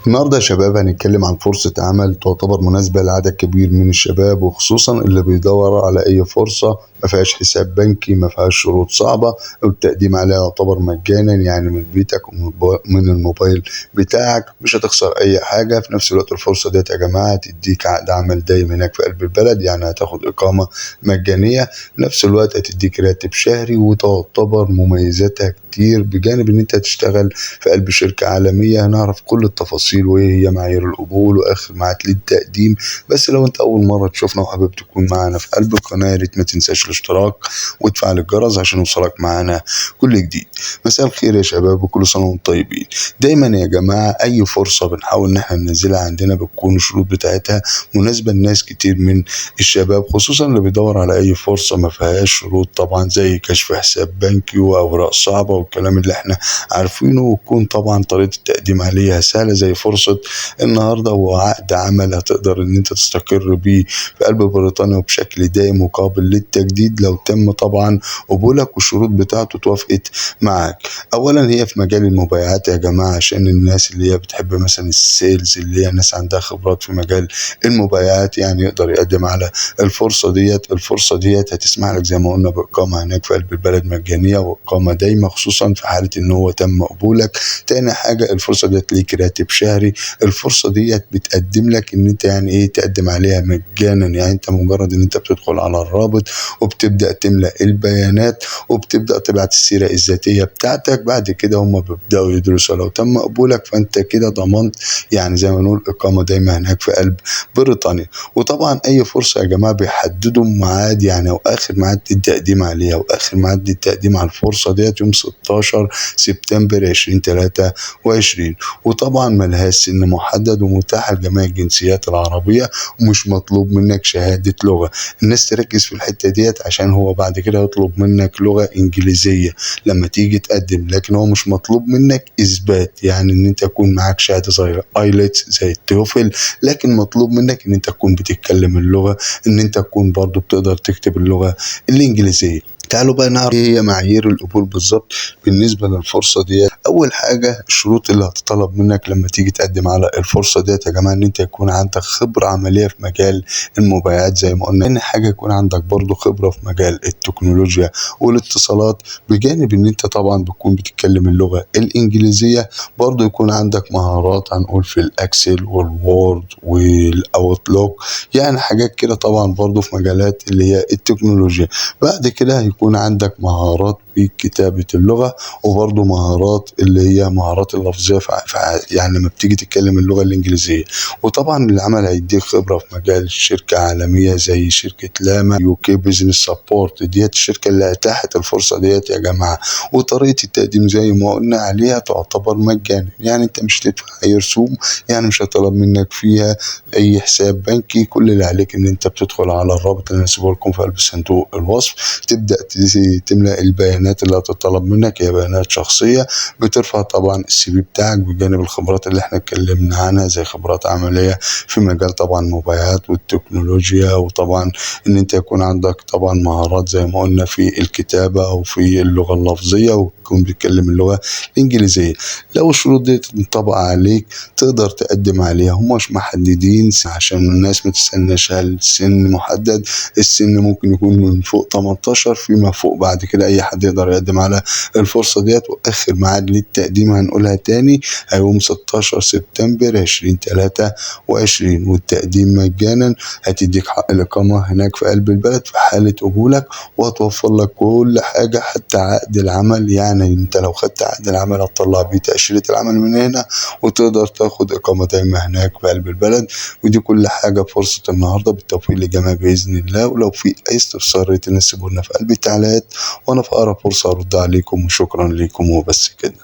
النهارده يا شباب هنتكلم عن فرصة عمل تعتبر مناسبة لعدد كبير من الشباب، وخصوصا اللي بيدور على أي فرصة ما فيهاش حساب بنكي، ما فيهاش شروط صعبة، والتقديم عليها يعتبر مجانا، يعني من بيتك ومن الموبايل بتاعك، مش هتخسر أي حاجة. في نفس الوقت الفرصة ديت يا جماعة تديك عقد عمل دايم هناك في قلب البلد، يعني هتاخد إقامة مجانية، في نفس الوقت هتديك راتب شهري، وتعتبر مميزاتها كتير بجانب إن أنت هتشتغل في قلب شركة عالمية. هنعرف كل التفاصيل وإيه هي معايير القبول وآخر ميعاد للتقديم. بس لو أنت أول مرة تشوفنا وحابب تكون معانا في قلب القناة، يا ريت ما تنساش الاشتراك وتفعل الجرس عشان يوصلك معانا كل جديد. مساء الخير يا شباب وكل سنة وانتم طيبين. دايما يا جماعة أي فرصة بنحاول إن احنا ننزلها عندنا بتكون الشروط بتاعتها مناسبة لناس كتير من الشباب، خصوصا اللي بيدور على أي فرصة ما فيهاش شروط طبعا، زي كشف حساب بنكي وأوراق صعبة والكلام اللي احنا عارفينه، وتكون طبعا طريقة التقديم عليها سهلة، زي فرصة النهاردة وعقد عمل هتقدر إن أنت تستقر بيه في قلب بريطانيا وبشكل دائم وقابل للتجديد لو تم طبعا قبولك والشروط بتاعته توافقت معاك. أولا هي في مجال المبيعات يا جماعة، عشان الناس اللي هي بتحب مثلا السيلز، اللي هي ناس عندها خبرات في مجال المبيعات، يعني يقدر يقدم على الفرصة ديت. الفرصة ديت هتسمح لك زي ما قلنا بإقامة هناك في قلب البلد مجانية، وإقامة دايمة خصوصا في حالة إن هو تم قبولك. تاني حاجة الفرصة ديت ليك راتب شهري. الفرصة ديت بتقدم لك إن أنت يعني إيه تقدم عليها مجانا، يعني أنت مجرد إن أنت بتدخل على الرابط وبتبدأ تملأ البيانات وبتبدأ تبعت السيرة الذاتية بتاعتك. بعد كده هم بيبدأوا يدرسوا، لو تم قبولك فأنت كده ضمنت يعني زي ما نقول إقامة دايمة هناك في قلب بريطانيا. وطبعا أي فرصة يا جماعة بيحددوا ميعاد، يعني وآخر ميعاد للتقديم عليها، وآخر ميعاد للتقديم على الفرصة ديت يوم 16 سبتمبر 2023. وطبعا ملهاش سن محدد، ومتاحة لجميع الجنسيات العربية، ومش مطلوب منك شهادة لغة. الناس تركز في الحتة ديت عشان هو بعد كده يطلب منك لغة إنجليزية لما تيجي تقدم، لكن هو مش مطلوب منك إثبات يعني إن أنت يكون معاك شهادة زي ايلتس زي التوفل، لكن مطلوب منك إن أنت تكون بتتكلم اللغة، إن أنت تكون برضو بتقدر تكتب اللغة الإنجليزية. تعالوا بقى نعرف ايه هي معايير القبول بالظبط بالنسبه للفرصه ديت. اول حاجه الشروط اللي هتطلب منك لما تيجي تقدم على الفرصه ديت يا جماعه، ان انت يكون عندك خبره عمليه في مجال المبيعات زي ما قلنا. تاني حاجه يكون عندك برضو خبره في مجال التكنولوجيا والاتصالات، بجانب ان انت طبعا بتكون بتتكلم اللغه الانجليزيه. برضو يكون عندك مهارات هنقول في الاكسل والوورد والاوتلوك، يعني حاجات كده طبعا برضو في مجالات اللي هي التكنولوجيا. بعد كده هيكون عندك مهارات في كتابة اللغة، وبرضه مهارات اللي هي مهارات اللفظية يعني لما بتيجي تتكلم اللغة الإنجليزية. وطبعا العمل هيديك خبرة في مجال شركة عالمية زي شركة لاما UK بيزنس سبورت، ديت الشركة اللي أتاحت الفرصة ديت يا جماعة. وطريقة التقديم زي ما قلنا عليها تعتبر مجاني، يعني أنت مش هتدفع أي رسوم، يعني مش هطلب منك فيها أي حساب بنكي. كل اللي عليك إن أنت بتدخل على الرابط اللي هسيبه لكم في قلب صندوق الوصف، تبدأ تملأ البيانات اللي هتطلب منك، هي بيانات شخصية. بترفع طبعا السي في بتاعك بجانب الخبرات اللي احنا اتكلمنا عنها، زي خبرات عملية في مجال طبعا المبيعات والتكنولوجيا، وطبعا ان انت يكون عندك طبعا مهارات زي ما قلنا في الكتابة او في اللغة اللفظية، وتكون بتتكلم اللغة الإنجليزية. لو الشروط دي تنطبق عليك تقدر تقدم عليها. هم مش محددين عشان الناس ما تستناش هل سن محدد، السن ممكن يكون من فوق 18 فيما فوق. بعد كده اي حد يقدر يقدم على الفرصة ديت، واخر ميعاد للتقديم هنقولها تاني هيوم 16 سبتمبر 2023، والتقديم مجانا. هتديك حق الإقامة هناك في قلب البلد في حالة قبولك، وهتوفر لك كل حاجة حتى عقد العمل. يعني انت لو خدت عقد العمل هتطلع بيه تأشيرة العمل من هنا، وتقدر تاخد إقامة دايمة هناك في قلب البلد. ودي كل حاجة فرصة النهاردة. بالتوفيق للجميع بإذن الله. ولو في أي استفسار تنسبوا لنا في قلب التعليقات، وأنا في أقرب فرصة أرد عليكم. وشكرا لكم وبس كده.